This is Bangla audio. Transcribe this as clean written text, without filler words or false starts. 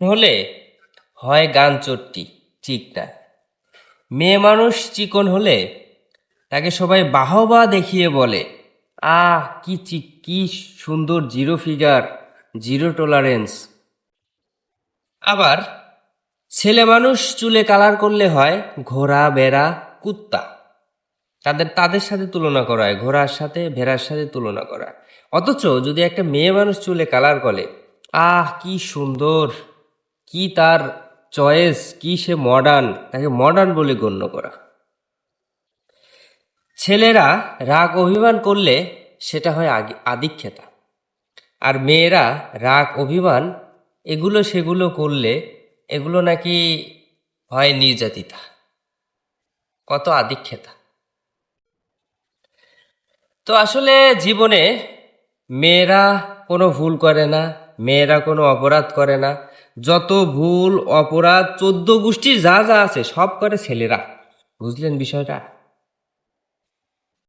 হলে হয় গান চট্টি, চিকনা। মেয়ে মানুষ চিকন হলে তাকে সবাই বাহবা দেখিয়ে বলে, আহ কি চিক, কি সুন্দর জিরো ফিগার, জিরো টলারেন্স। আবার ছেলে মানুষ চুলে কালার করলে হয় ঘোড়া, বেড়া, কুত্তা। তাদের তাদের সাথে তুলনা করা হয়, ঘোড়ার সাথে, ভেড়ার সাথে তুলনা করা হয়। অথচ যদি একটা মেয়ে মানুষ চুলে কালার করে, আহ কি সুন্দর, কি তার চয়েস, কি সে মডার্ন, তাকে মডার্ন বলে গণ্য করা। ছেলেরা রাগ অভিমান করলে সেটা হয় আদিক্ষেতা। আর মেয়েরা রাগ অভিমান এগুলো সেগুলো করলে এগুলো নাকি হয় নির্যাতিতা। কত আদিক্ষেতা! তো আসলে জীবনে মেয়েরা কোনো ভুল করে না, মেয়েরা কোনো অপরাধ করে না। যত ভুল অপরাধ 14 গোষ্ঠীর যা যা আছে সব করে ছেলেরা। বুঝলেন বিষয়টা?